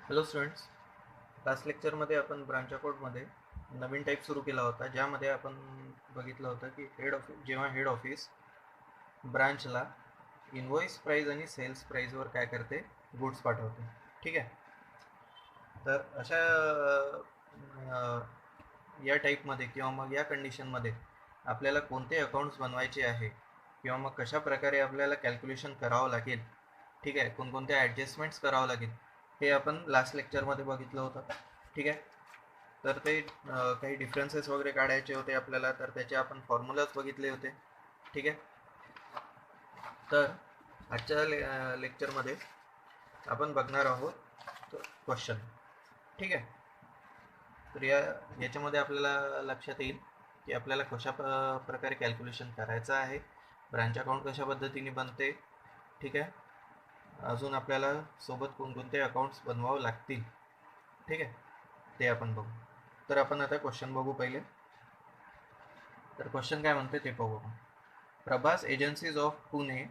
Hello students, last लेक्चरमध्ये आपण branch अकाउंटमध्ये नवीन टाईप सुरू केला होता, ज्यामध्ये आपण बघितलं होतं की जेव्हा हेड ऑफिस ब्रांचला इनव्हॉइस प्राईज आणि सेल्स प्राईजवर काय करते, गुड्स पाठवते. ठीक आहे. तर अशा या टाईपमध्ये किंवा मग या कंडिशनमध्ये आपल्याला कोणते अकाउंट्स बनवायचे आहे किंवा मग कशा प्रकारे आपल्याला कॅल्क्युलेशन करावं लागेल, ठीक आहे, कोणकोणत्या ॲडजस्टमेंट्स करावं लागेल, हे आपण लास्ट लेक्चरमध्ये बघितलं होतं. ठीक आहे. तर ते काही डिफरन्सेस वगैरे काढायचे होते आपल्याला, तर त्याचे आपण फॉर्म्युलाज बघितले होते. ठीक आहे. तर आजच्या लेक्चरमध्ये आपण बघणार आहोत क्वेश्चन. ठीक आहे. तर याच्यामध्ये आपल्याला लक्षात येईल की आपल्याला कशा प्रकारे कॅल्क्युलेशन करायचं आहे, ब्रांच अकाउंट कशा पद्धतीने बनते. ठीक आहे. अजून आपल्याला सोबत कोणकोणते अकाउंट्स बनवावं लागतील, ठीक आहे, ते आपण बघू. तर आपण आता क्वेश्चन बघू पहिले. तर क्वेश्चन काय म्हणते ते पाहू आपण. Prabhas agencies of Pune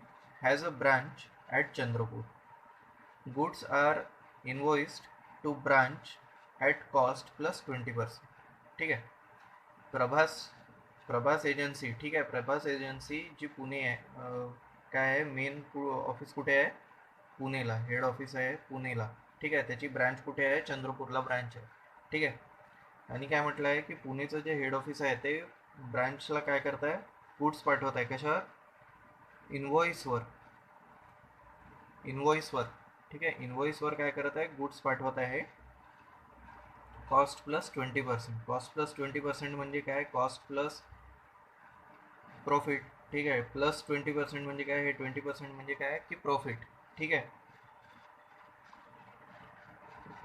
has a branch at Chandrapur. Goods are invoiced to branch at cost plus 20%. ठीक आहे. प्रभास एजन्सी, ठीक आहे, प्रभास एजन्सी जी पुणे आहे, काय आहे, मेन ऑफिस कुठे आहे, पुणेला, हेड ऑफिस आहे पुणेला. ठीक आहे. त्याची ब्रांच कुठे आहे, चंद्रपूरला ब्रांच आहे. ठीक आहे. आणि काय म्हटलं आहे की पुणेचं जे हेड ऑफिस आहे ते ब्रांचला काय करत आहे, गुड्स पाठवत आहे. कशावर? इनव्हॉइसवर. ठीक आहे. इनव्हॉइसवर काय करत आहे, गुड्स पाठवत आहे. Cost plus 20%. कॉस्ट प्लस 20% म्हणजे काय, कॉस्ट प्लस प्रॉफिट. ठीक आहे. प्लस 20% म्हणजे काय, हे 20% म्हणजे काय की प्रॉफिट. ठीक आहे.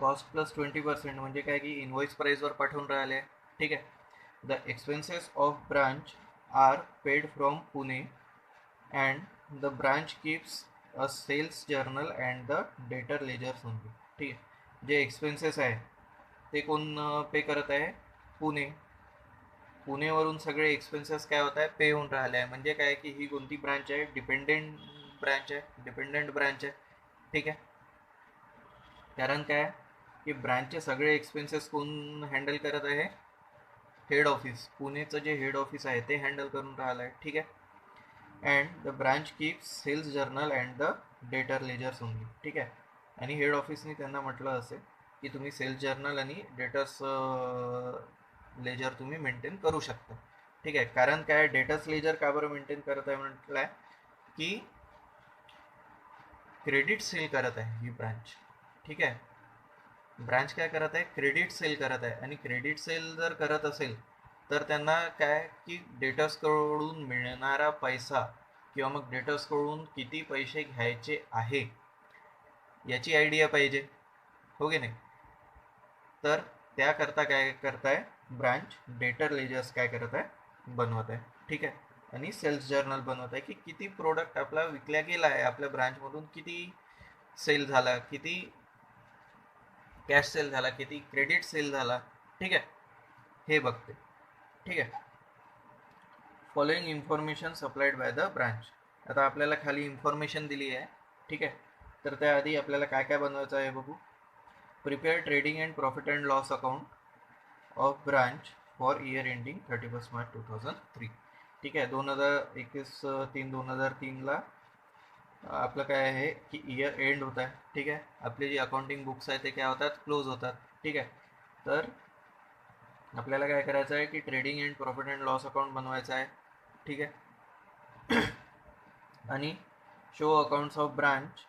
कॉस्ट प्लस 20% म्हणजे काय की इनव्हॉइस प्राइसवर पाठवून राहिले. ठीक आहे. The expenses of branch are paid from Pune and the branch keeps a sales journal and the debtor ledgers only. ठीक आहे. जे एक्सपेन्सेस आहे ते कोण पे करत आहे, पुणे. पुणेवरून सगळे एक्सपेन्सेस काय होत आहे, पे होऊन राहिले आहे. म्हणजे काय की ही कोणती ब्रांच आहे, डिपेंडेंट ब्रांच आहे. ठीक आहे. कारण काय की ब्रांचचे सगळे एक्सपेन्सेस कोण हँडल करत आहे, हेड ऑफिस. पुणेचं जे हेड ऑफिस आहे ते हँडल करून राहिलं आहे. ठीक आहे. And the branch keeps sales journal and the debtor ledgers only. ठीक आहे. आणि हेड ऑफिसने त्यांना म्हटलं असेल की तुम्ही सेल्स जर्नल आणि डेटर्स लेजर तुम्ही मेंटेन करू शकता. ठीक आहे. कारण काय, डेटर्स लेजर का बरं मेंटेन करत आहे म्हटलं आहे की क्रेडिट सेल करत आहे ही ब्रांच. ठीक आहे. ब्रांच काय करत आहे, क्रेडिट सेल करत आहे. आणि क्रेडिट सेल जर करत असेल तर त्यांना काय की डेटर्सकडून मिळणारा पैसा किंवा मग डेटर्सकडून किती पैसे घ्यायचे आहे याची आयडिया पाहिजे, हो की नाही. तर त्याकरता काय करताय, ब्रांच डेटर लेजर्स काय करत आहे, बनवत आहे. ठीक आहे. आणि सेल्स जर्नल बनवत आहे की किती प्रोडक्ट आपला विकल्या गेला आहे, आपल्या ब्रांचमधून किती सेल झाला, किती कॅश सेल झाला, किती क्रेडिट सेल झाला. ठीक आहे. हे बघते. ठीक आहे. Following information supplied by the branch. आता आपल्याला खाली इन्फॉर्मेशन दिली आहे. ठीक आहे. तर त्याआधी आपल्याला काय काय बनवायचं आहे बघू. Prepare trading and profit and loss account of branch for year ending 31 March 2003. ठीक आहे. 2021-3-2003ला आपलं काय आहे की इयर एंड होत आहे. ठीक आहे. आपले जे अकाउंटिंग बुक्स आहेत ते काय होतात, क्लोज होतात. ठीक आहे. तर आपल्याला काय करायचं आहे की trading and profit and loss account बनवायचं आहे. ठीक आहे. आणि show accounts of branch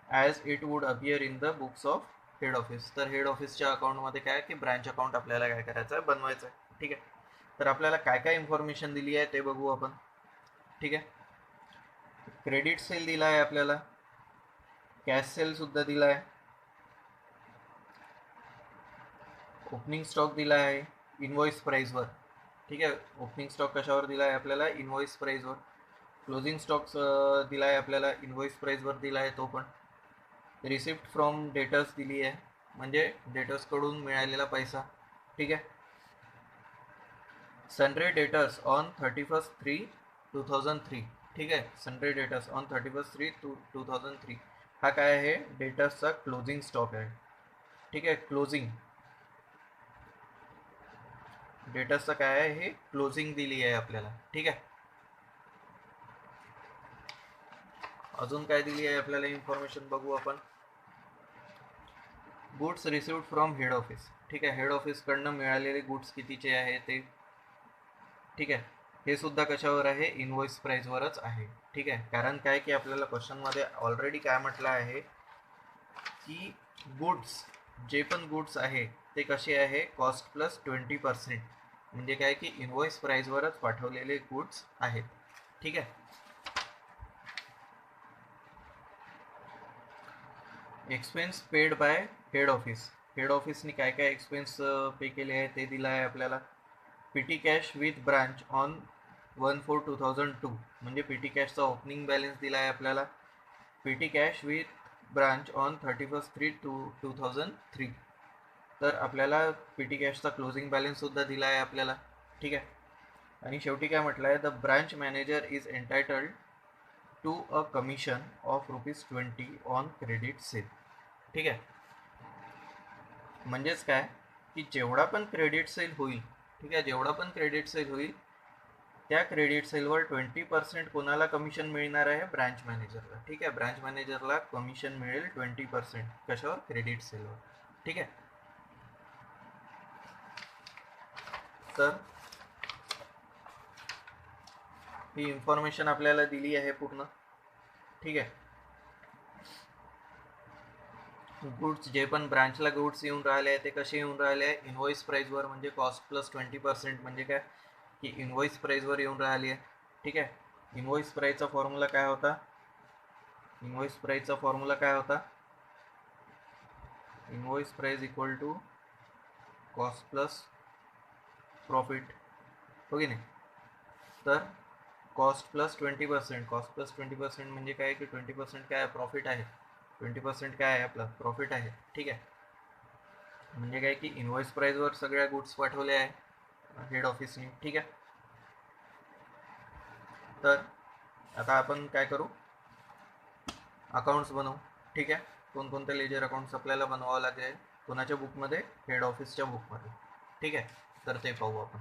as it would appear in the books of head office. तर हेड ऑफिसच्या अकाउंटमध्ये काय की ब्रांच अकाउंट आपल्याला काय करायचं आहे, बनवायचं आहे. ठीक आहे. तर आपल्याला काय काय इन्फॉर्मेशन दिली आहे ते बघू आपण. ठीक आहे. क्रेडिट सेल दिला आहे आपल्याला, कॅश सेल सुद्धा दिला आहे, ओपनिंग स्टॉक दिला आहे इनव्हॉइस प्राइसवर. ठीक आहे. ओपनिंग स्टॉक कशावर दिला आहे आपल्याला, इनव्हॉइस प्राइसवर. क्लोजिंग स्टॉक्स दिला आहे आपल्याला, इनव्हॉइस प्राइसवर दिला आहे तो पण. रिसिप्ट फ्रॉम डेटर्स दिली आहे, म्हणजे डेटर्सकडून मिळालेला पैसा. ठीक आहे. सनरे डेटर्स ऑन 31/3/2003. ठीक आहे. सनरे डेटर्स ऑन 31/3/2003 हा काय आहे, डेटर्सचा क्लोजिंग स्टॉक आहे. ठीक आहे. क्लोजिंग डेटर्सचं काय आहे, हे क्लोजिंग दिली आहे आपल्याला. ठीक आहे. अजून काय दिली आहे आपल्याला इन्फॉर्मेशन बघू आपण. Goods received from head office. ठीक आहे. हेड ऑफिसकडनं मिळालेले गुड्स कितीचे आहे ते. ठीक आहे. हे सुद्धा कशावर आहे, इनवॉइस प्राइसवरच आहे. ठीक आहे. कारण काय की आपल्याला क्वेश्चनमध्ये ऑलरेडी काय म्हटलं आहे की गुड्स, जे पण गुड्स आहे ते कसे आहे, कॉस्ट प्लस 20%. म्हणजे काय की इनवॉइस प्राइसवरच पाठवलेले गुड्स आहेत. ठीक आहे. Expense paid by head office. Head ऑफिसनी काय काय एक्सपेन्स पे केले आहे ते दिलं आहे आपल्याला. PT cash with branch on 1/4/2002. म्हणजे पीटी कॅशचा ओपनिंग बॅलन्स दिला आहे आपल्याला. PT cash with branch on 31/3/2003. तर आपल्याला पीटी कॅशचा क्लोजिंग बॅलन्स सुद्धा दिला आहे आपल्याला. ठीक आहे. आणि शेवटी काय म्हटलं आहे, the branch manager is entitled to a commission of ₹20 on credit sale. ठीक आहे. म्हणजेच काय की जेवढा पण क्रेडिट सेल होईल, ठीक आहे, जेवढा पण क्रेडिट सेल होईल त्या क्रेडिट सेलवर 20% कोणाला कमिशन मिळणार आहे, ब्रांच मॅनेजरला. ठीक आहे. ब्रांच मॅनेजरला कमिशन मिळेल 20%. कशावर, क्रेडिट सेलवर. ठीक आहे. तर ही इन्फॉर्मेशन आपल्याला दिली आहे पूर्ण. ठीक आहे. गुड्स, जे पण ब्रांचला गुड्स येऊन राहिले आहे ते कसे येऊन राहिले आहे, इनवॉइस प्राइसवर. म्हणजे कॉस्ट प्लस 20%. म्हणजे काय की इनवॉइस प्राइसवर येऊन राहिली आहे. ठीक आहे. इनवॉइस प्राइसचा फॉर्म्युला काय होता, इनवॉइस प्राइसचा फॉर्म्युला काय होता, invoice price equal to cost plus profit. हो की नाही. तर कॉस्ट प्लस 20%, कॉस्ट प्लस 20% म्हणजे काय की 20% काय आहे, प्रॉफिट आहे. 20% काय आहे आपलं, प्रॉफिट आहे. ठीक आहे. म्हणजे काय की इनवॉइस प्राइसवर सगळ्या गुड्स पाठवले आहे हेड ऑफिसने. ठीक आहे. तर आता आपण काय करू, अकाउंट्स बनवू. ठीक आहे. कोणकोणते लेजर अकाउंट्स आपल्याला बनवावं लागेल, कोणाच्या बुकमध्ये, हेड ऑफिसच्या बुकमध्ये. ठीक आहे. तर ते पाहू आपण.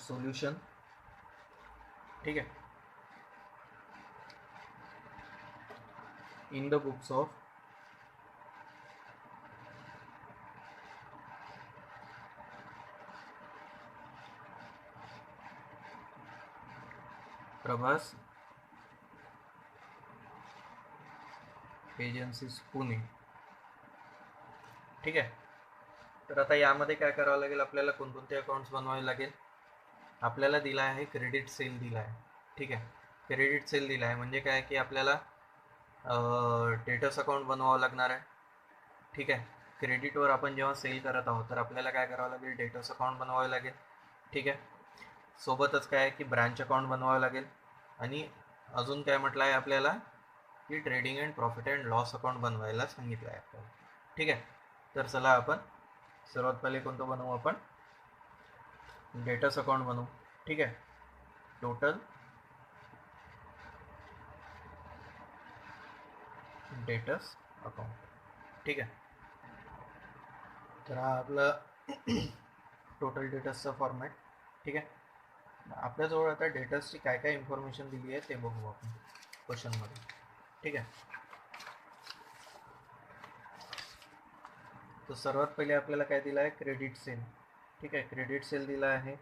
सोल्यूशन. ठीक आहे. In the books of Prabhas agencies Pune. ठीक आहे. तर आता यामध्ये काय करावं लागेल आपल्याला, कोणकोणते अकाउंट्स बनवावे लागेल. आपल्याला दिला आहे क्रेडिट सेल दिला आहे. ठीक आहे. क्रेडिट सेल दिला आहे म्हणजे काय की आपल्याला डेटर्स अकाउंट बनवावं लागणार आहे. ठीक आहे. क्रेडिटवर आपण जेव्हा सेल करत आहोत तर आपल्याला काय करावं लागेल, डेटर्स अकाउंट बनवावे लागेल. ठीक आहे. सोबतच काय की ब्रांच अकाउंट बनवावं लागेल. आणि अजून काय म्हटलं आहे आपल्याला की trading and profit and loss account बनवायला सांगितलं आहे आपल्याला. ठीक आहे. तर चला आपण सर्वात पहिले कोणतं बनवू, आपण डेटर्स अकाउंट बनवू. ठीक आहे. Total debtors account. ठीक आहे. तर हा आपला टोटल डेटर्सचा फॉर्मॅट. ठीक आहे. आपल्याजवळ आता डेटर्सची काय काय इन्फॉर्मेशन दिली आहे ते बघू आपण क्वेश्चनमध्ये. ठीक आहे. तर सर्वात पहिले आपल्याला काय दिलं आहे, क्रेडिट सेल. ठीक आहे. क्रेडिट सेल दिला आहे.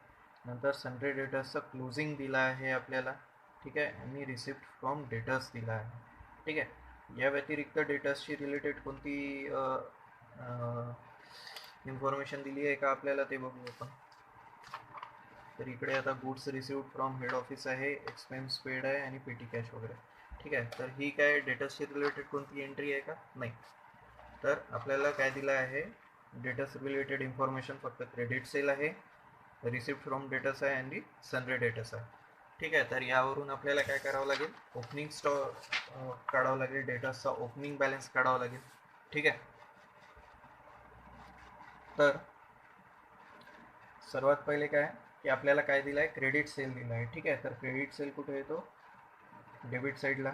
नंतर सन्ड्री डेटर्सचा क्लोजिंग दिला आहे आपल्याला. ठीक आहे. आणि रिसिप्ट फ्रॉम डेटर्स दिला आहे. ठीक आहे. या व्यतिरिक्त डेटर्सशी रिलेटेड कोणती इन्फॉर्मेशन दिली आहे का आपल्याला ते बघू आपण. तर इकडे आता goods received from head office आहे, एक्सपेन्स पेड आहे आणि पेटी कॅश वगैरे. ठीक आहे. तर ही काय डेटर्सशी रिलेटेड कोणती एंट्री आहे का, नाही. तर आपल्याला काय दिलं आहे, डेटर्स रिलेटेड इन्फॉर्मेशन फक्त क्रेडिट सेल आहे, रिसिप्ट फ्रॉम डेटर्स आहे आणि सन्ड्री डेटर्स आहे. ठीक आहे. तर यावरून आपल्याला काय करावं लागेल, ओपनिंग स्टॉक काढावं लागेल, डेटर्सचा ओपनिंग बॅलन्स काढावं लागेल. ठीक आहे. तर सर्वात पहिले काय की आपल्याला काय दिलं आहे, क्रेडिट सेल दिला आहे. ठीक आहे, तर क्रेडिट सेल कुठे येतो, डेबिट साईडला.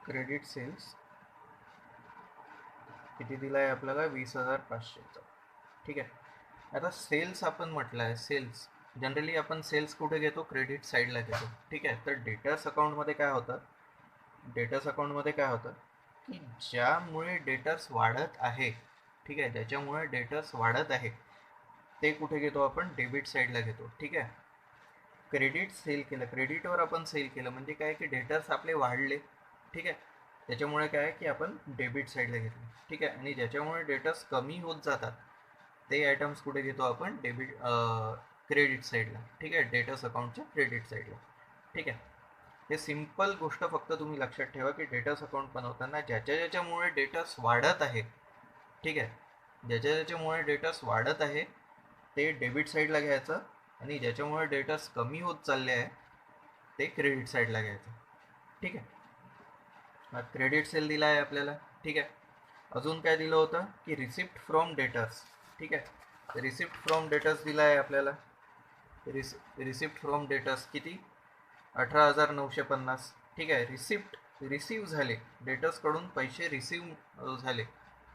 क्रेडिट सेल्स किती दिला आहे आपल्याला, 20,500चा. ठीक आहे, आता सेल्स आपण म्हटलं आहे, सेल्स जनरली आपण सेल्स कुठे घेतो, क्रेडिट साईडला घेतो. ठीक आहे, तर डेटर्स अकाउंटमध्ये काय होतं, डेटर्स अकाउंटमध्ये काय होतं की ज्यामुळे डेटर्स वाढत आहे, ठीक आहे, ज्याच्यामुळे डेटर्स वाढत आहे ते कुठे घेतो आपण, डेबिट साईडला घेतो. ठीक आहे, क्रेडिट सेल केलं, क्रेडिटवर आपण सेल केलं म्हणजे काय की डेटर्स आपले वाढले. ठीक आहे, त्याच्यामुळे काय की आपण डेबिट साईडला घेतलं. ठीक आहे, आणि ज्याच्यामुळे डेटर्स कमी होत जातात ते आयटम्स कुठे घेतो आपण, डेबिट क्रेडिट साईडला. ठीक आहे, डेटर्स अकाउंटच्या क्रेडिट साईडला. ठीक आहे, हे सिंपल गोष्ट फक्त तुम्ही लक्षात ठेवा की डेटर्स अकाउंट बनवताना ज्याच्या ज्याच्यामुळे डेटर्स वाढत आहे, ठीक आहे, ज्याच्या ज्याच्यामुळे डेटर्स वाढत आहे ते डेबिट साईडला घ्यायचं, आणि ज्याच्यामुळे डेटर्स कमी होत चालले आहे ते क्रेडिट साईडला घ्यायचं. ठीक आहे, क्रेडिट सेल दिला आहे आपल्याला. ठीक आहे, अजून काय दिलं होतं की रिसिप्ट फ्रॉम डेटर्स. ठीक आहे, रिसिप्ट फ्रॉम डेटर्स दिला आहे आपल्याला. रिसिप्ट फ्रॉम डेटर्स किती, 18,950. ठीक आहे, रिसिव्ह झाले, डेटर्सकडून पैसे रिसिव्ह झाले.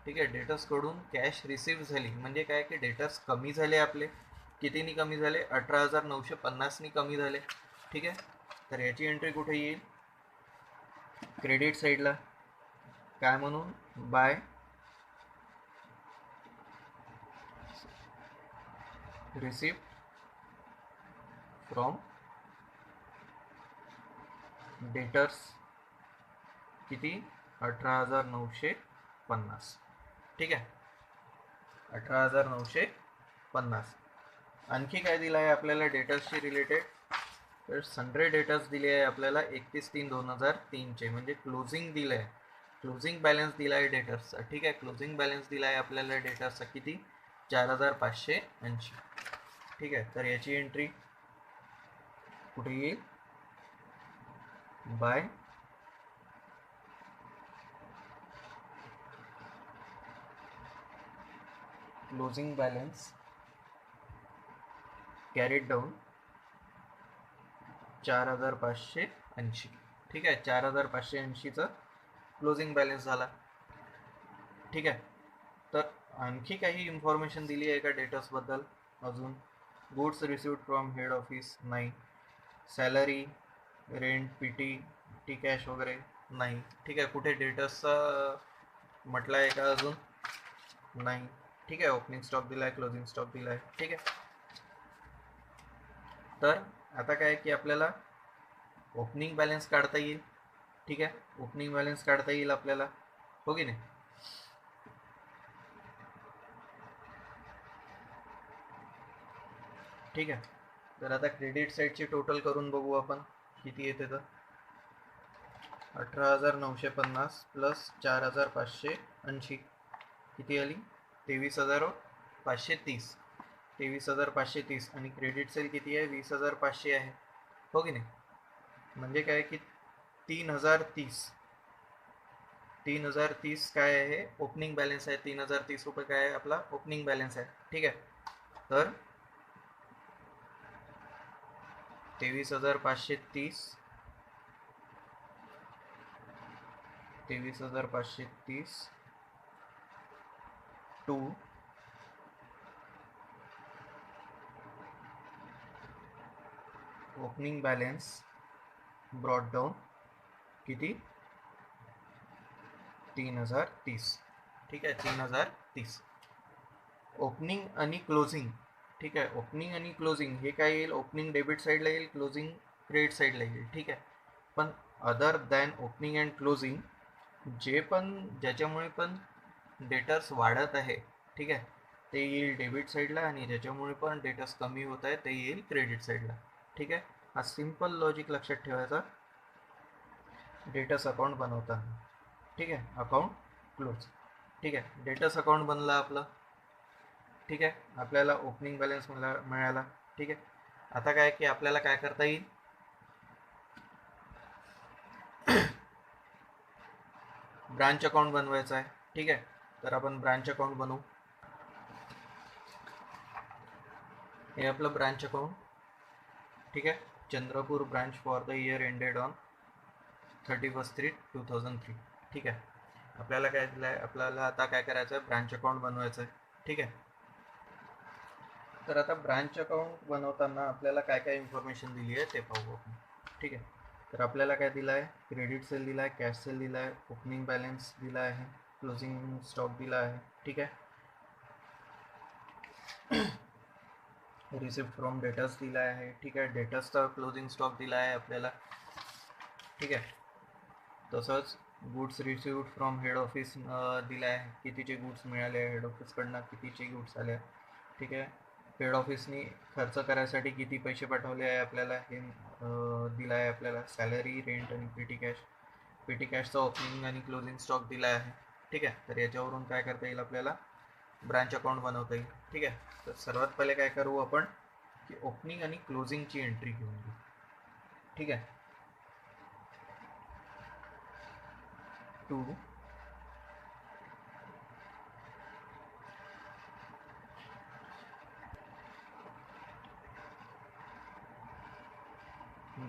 ठीक आहे, डेटर्सकडून कॅश रिसिव्ह झाली म्हणजे काय की डेटर्स कमी झाले आपले. कितीनी कमी झाले, 18,950नी कमी झाले. ठीक आहे, तर याची एंट्री कुठे येईल, क्रेडिट साईडला. काय म्हणून, बाय रिसिप्ट फ्रॉम डेटर्स किती, 18,950. ठीक आहे, 18,950. आणखी काय दिलं आहे आपल्याला डेटर्सशी रिलेटेड, तर सन्ड्रे डेटर्स दिले आहे आपल्याला 31/3/2003चे, म्हणजे क्लोजिंग दिलं आहे, क्लोजिंग बॅलन्स दिला आहे डेटर्सचा. ठीक आहे, क्लोजिंग बॅलन्स दिला आहे आपल्याला डेटर्सचा किती, 4,580. ठीक आहे, तर याची एंट्री कुठे येईल, bye closing balance carried down 4,580. ठीक आहे, 4,580चा क्लोजिंग बॅलन्स झाला. ठीक आहे, तर आणखी काही इन्फॉर्मेशन दिली आहे का डेटर्सबद्दल अजून, goods received from head office नाही, salary, rent, P T cash वगैरे नाही. ठीक आहे, कुठे डेटर्सचा म्हटलं आहे का अजून, नाही. ठीक आहे, ओपनिंग स्टॉक दिला आहे, क्लोजिंग स्टॉक दिला आहे. ठीक आहे, तर आता काय की आपल्याला ओपनिंग बॅलन्स काढता येईल. ठीक आहे, ओपनिंग बॅलन्स काढता येईल आपल्याला, हो की नाही. ठीक आहे, तर आता क्रेडिट साईडची टोटल करून बघू आपण किती येते, तर 18,950 प्लस 4,580 किती आली, 23,530. 23,530 आणि क्रेडिट सेल किती आहे, 20,500 आहे, हो की नाही. म्हणजे काय की 3,030. 3,030 काय आहे, ओपनिंग बॅलन्स आहे. 3,030 रुपये काय आहे आपला ओपनिंग बॅलन्स आहे. ठीक आहे, तर 23,530, 23,530 to opening balance brought down किती, 3,030. ठीक आहे, 3,030 ओपनिंग आणि क्लोजिंग. ठीक आहे, ओपनिंग आणि क्लोजिंग हे काय येईल, ओपनिंग डेबिट साईडला येईल, क्लोजिंग क्रेडिट साईडला येईल. ठीक आहे, पण other than opening and closing जे पण ज्याच्यामुळे पण डेटर्स वाढत आहे, ठीक आहे, ते येईल डेबिट साईडला, आणि ज्याच्यामुळे पण डेटर्स कमी होत आहे ते येईल क्रेडिट साईडला. ठीक आहे, हा सिंपल लॉजिक लक्षात ठेवायचा डेटर्स अकाउंट बनवताना. ठीक आहे, अकाउंट क्लोज. ठीक आहे, डेटर्स अकाउंट बनलं आपलं. ठीक आहे, आपल्याला ओपनिंग बॅलन्स मिळाला. ठीक आहे, आता काय की आपल्याला काय करता येईल, ब्रांच अकाउंट बनवायचं आहे. ठीक आहे, तर आपण ब्रांच अकाउंट बनवू. हे आपलं ब्रांच अकाउंट. ठीक आहे, Chandrapur branch for the year ended on 31/3/2003. ठीक आहे, आपल्याला काय दिलं आहे, आपल्याला आता काय करायचं आहे, ब्रांच अकाउंट बनवायचं आहे. ठीक आहे, तर आता ब्रांच अकाउंट बनवताना आपल्याला काय काय इन्फॉर्मेशन दिली आहे ते पाहू आपण. ठीक आहे, तर आपल्याला काय दिलं आहे, क्रेडिट सेल दिला आहे, कॅश सेल दिला आहे, ओपनिंग बॅलन्स दिला आहे, क्लोजिंग स्टॉक दिला आहे. ठीक आहे, रिसिप्ट फ्रॉम डेटर्स दिला आहे. ठीक आहे, डेटर्सचा क्लोजिंग स्टॉक दिला आहे आपल्याला. ठीक आहे, तसंच goods received from head office दिला आहे, कितीचे गुड्स मिळाले हेड ऑफिसकडनं, कितीचे गुड्स आले. ठीक आहे, हेड ऑफिसनी खर्च करायसाठी किती पैसे पाठवले आहे आपल्याला हे दिला आहे आपल्याला. सॅलरी, रेंट आणि पेटी कॅश. पेटी कॅशचा ओपनिंग आणि क्लोजिंग स्टॉक दिला आहे. ठीक आहे, तर याच्यावरून काय करता येईल, आपल्याला ब्रांच अकाउंट बनवता येईल. ठीक आहे, तर सर्वात पहिले काय करू आपण की ओपनिंग आणि क्लोजिंगची एंट्री घेऊन घेऊ. ठीक आहे, टू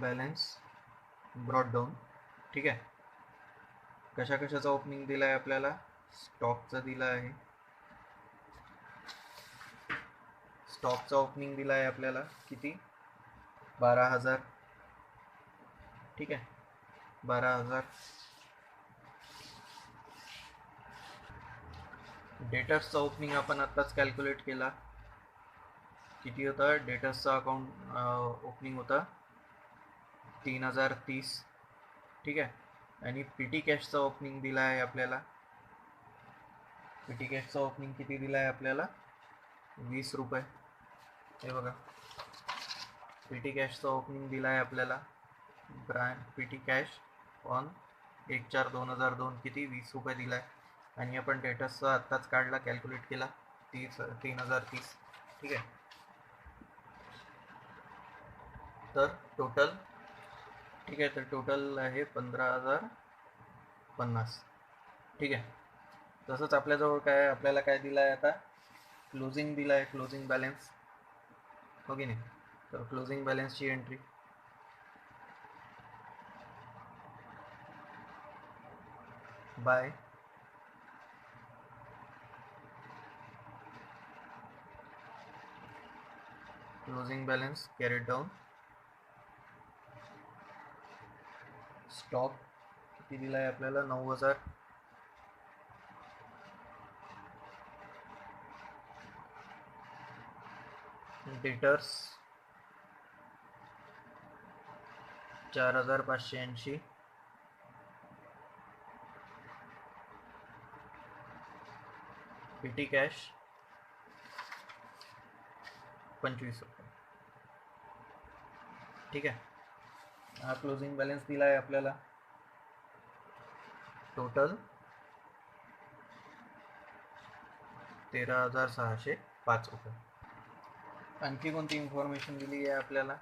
बॅलन्स ब्रॉट डाऊन. ठीक आहे, कशा कशाचा ओपनिंग दिला आहे आपल्याला, स्टॉकचा दिला आहे. स्टॉकचा ओपनिंग दिला आहे आपल्याला किती, 12,000. ठीक आहे, 12,000. डेटर्सचा ओपनिंग आपण आत्ताच कॅल्क्युलेट केला, किती होता डेटर्सचा अकाउंट ओपनिंग होता 3,030. ठीक आहे, आणि पीटी कॅशचा ओपनिंग दिला आहे आपल्याला. पीटी कॅशचा ओपनिंग किती दिला आहे आपल्याला, 20 रुपये. हे बघा, पीटी कॅशचा ओपनिंग दिला आहे आपल्याला पीटी कॅश ऑन 1/4/2002 किती, 20 रुपये दिला आहे. आणि आपण डेटर्सचा आत्ताच काढला, कॅल्क्युलेट केला, 3,030. ठीक आहे, तर टोटल. ठीक आहे, तर टोटल आहे 15,050. ठीक आहे, तसंच आपल्याजवळ काय आपल्याला काय दिलं आहे आता, क्लोजिंग दिला आहे, क्लोजिंग बॅलन्स. हो की नाही, तर क्लोजिंग बॅलन्सची entry by closing balance carried down. Stock किती दिला आहे आपल्याला, 9,000. डेटर्स 4,580. पीटी कॅश 25 रुपये. ठीक आहे, हा क्लोजिंग बॅलन्स दिला आहे आपल्याला. टोटल 13,605 रुपये. आणखी कोणती इन्फॉर्मेशन दिली आहे आपल्याला,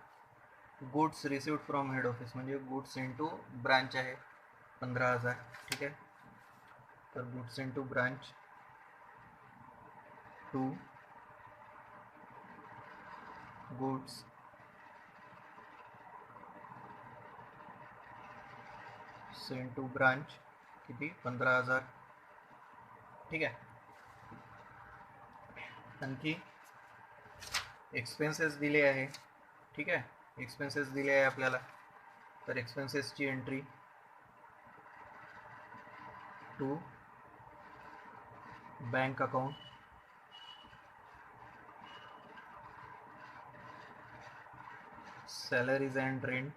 goods received from head office म्हणजे गुड्स इंटू ब्रांच आहे 15,000. ठीक आहे, तर goods into branch to goods send to branch किती, 15,000. ठीक आहे, आणखी एक्सपेन्सेस दिले आहे. ठीक आहे, एक्सपेन्सेस दिले आहे आपल्याला, तर एक्सपेन्सेसची entry to bank account salaries and rent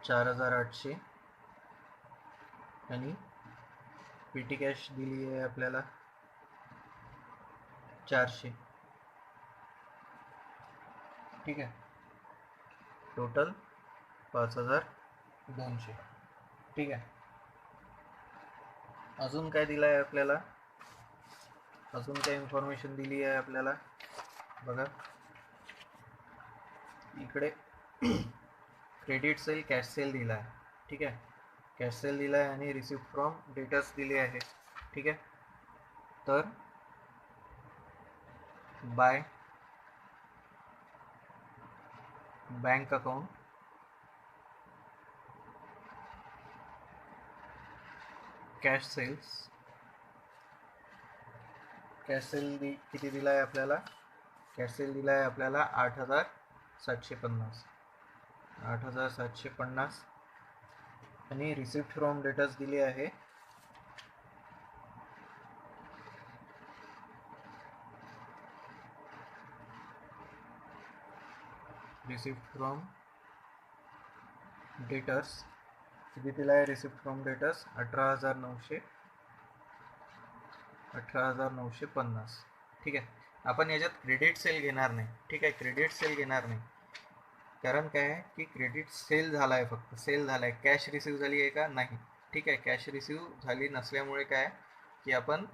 4,800. आणि पीटी कॅश दिली आहे आपल्याला 400. ठीक आहे, टोटल 5,200. ठीक आहे, अजून काय दिलं आहे आपल्याला, अजून काय इन्फॉर्मेशन दिली आहे आपल्याला बघा इकडे. क्रेडिट सेल कॅश सेल दिला आहे, ठीक आहे, कॅश सेल दिला आहे आणि रिसिप्ट फ्रॉम डेटर्स दिले आहे, ठीक आहे. तर by bank account cash sales, cash sale किती दिला आहे आपल्याला, कॅश सेल दिला आहे आपल्याला 8,750, 8,750 आणि रिसिप्ट फ्रॉम डेटर्स दिली आहे रिसिप्ट फ्रॉम डेटर्स किती दिला आहे, रिसिप्ट फ्रॉम डेटर्स 18,950, ठीक आहे. आपण याच्यात क्रेडिट सेल घेणार नाही, ठीक आहे, क्रेडिट सेल घेणार नाही. कारण काय आहे की क्रेडिट सेल झाला आहे, फक्त सेल झाला आहे, कॅश रिसीव झाली आहे का नाही, ठीक आहे. कॅश रिसीव झाली नसल्यामुळे काय की आपण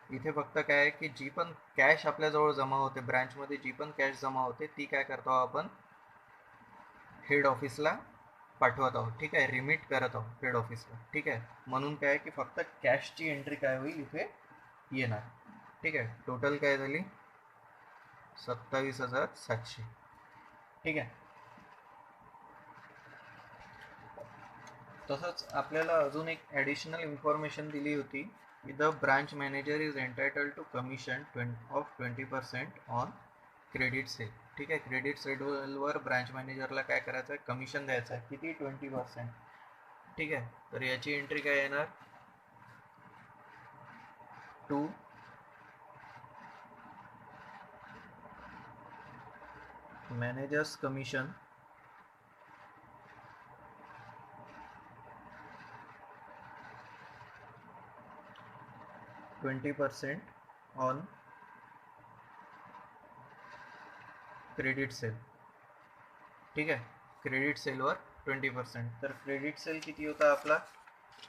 इथे फक्त काय आहे की जी पण कॅश आपल्याजवळ जमा होते ब्रँचमध्ये, जी पण कॅश जमा होते ती काय करतो आपण हेड ऑफिसला पाठवत आहोत, ठीक आहे, रिमिट करत आहोत हेड ऑफिसला, ठीक आहे. म्हणून काय की फक्त कॅशची एंट्री काय होईल इथे येणार, ठीक आहे. टोटल काय झाली 27,700, ठीक आहे. तसंच आपल्याला अजून एक ॲडिशनल इन्फॉर्मेशन दिली होती की the branch manager is entitled to commission of 20% on credit sale, ठीक आहे. क्रेडिट सेलवर ब्रांच मॅनेजरला काय करायचं आहे, कमिशन द्यायचं आहे, किती 20%, ठीक आहे. तर याची एंट्री काय येणार, to managers commission 20% on credit sale, ठीक आहे. क्रेडिट सेलवर 20%. तर क्रेडिट सेल किती होता आपला,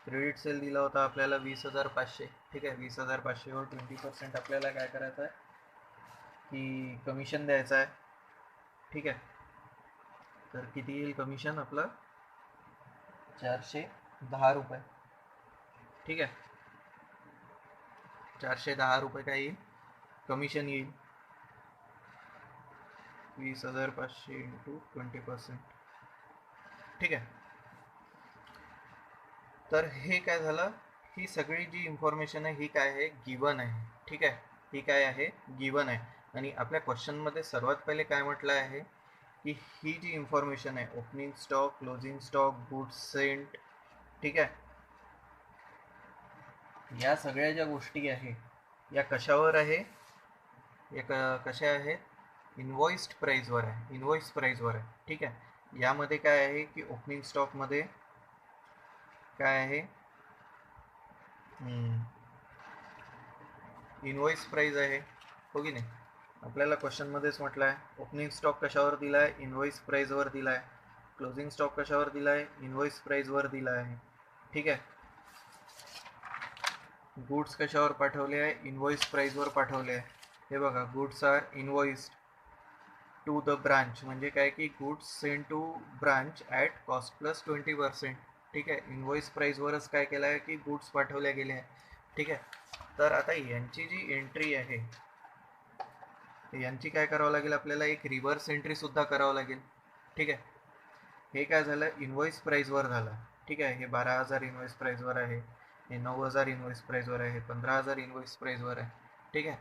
क्रेडिट सेल दिला होता आपल्याला 20,500, ठीक आहे. 20,500वर 20% आपल्याला काय करायचं आहे की कमिशन द्यायचं आहे, ठीक आहे. तर किती येईल कमिशन आपलं 410 रुपये, ठीक आहे. 410 रुपये काय येईल कमिशन येईल, 20,500 इंटू 20%, ठीक आहे. तर हे काय झालं, ही सगळी जी इन्फॉर्मेशन आहे ही काय आहे गिवन आहे, ठीक आहे. ही काय आहे गिवन आहे. आणि आपल्या क्वेश्चनमध्ये सर्वात पहिले काय म्हटलं आहे की ही जी इन्फॉर्मेशन आहे opening stock, closing stock, goods Saint, ठीक आहे, या सगळ्या ज्या गोष्टी आहे या कशावर आहे, या कशा आहेत, इनवॉइस्ड प्राईजवर आहे, इनवॉइस प्राईजवर आहे, ठीक आहे. यामध्ये काय आहे की ओपनिंग स्टॉकमध्ये काय आहे इनवॉइस प्राईज आहे, हो की नाही. आपल्याला क्वेश्चनमध्येच म्हटलं आहे ओपनिंग स्टॉक कशावर दिला आहे, इनवॉइस प्राईजवर दिला आहे. क्लोजिंग स्टॉक कशावर दिला आहे, इनवॉइस प्राईजवर दिला आहे, ठीक आहे. गुड्स कशावर पाठवले आहे, इनवॉइस प्राईजवर पाठवले आहे. हे बघा goods are invoiced to the branch, म्हणजे काय की goods send to branch at cost plus 20%, ठीक आहे. इनवॉइस प्राईजवरच काय केलं आहे की गुड्स पाठवल्या गेले आहे, ठीक आहे. तर आता यांची जी एंट्री आहे यांची काय करावं लागेल आपल्याला, एक रिव्हर्स एंट्री सुद्धा करावं लागेल, ठीक आहे. हे काय झालं इनवॉइस प्राईजवर झालं, ठीक आहे. हे 12,000 इनवॉइस प्राईजवर आहे, हे 9,000 इनवॉइस प्राईजवर आहे, 15,000 इनवॉइस प्राईजवर आहे, ठीक आहे.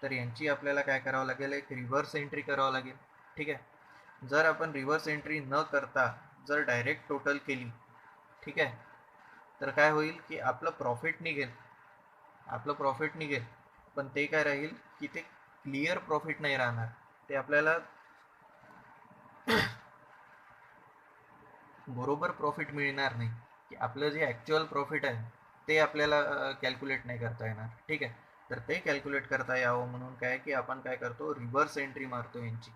तर यांची आपल्याला काय करावं लागेल, एक रिव्हर्स एंट्री करावं लागेल, ठीक आहे. जर आपण रिव्हर्स एंट्री न करता जर डायरेक्ट टोटल केली, ठीक आहे, तर काय होईल की आपलं प्रॉफिट निघेल, आपलं प्रॉफिट निघेल, पण ते काय राहील की ते क्लिअर प्रॉफिट नाही राहणार, ते आपल्याला बरोबर प्रॉफिट मिळणार नाही, की आपलं जे ॲक्च्युअल प्रॉफिट आहे ते आपल्याला कॅल्क्युलेट नाही करता येणार, ठीक आहे. तर ते कॅल्क्युलेट करता यावं म्हणून काय की आपण काय करतो रिव्हर्स एंट्री मारतो यांची,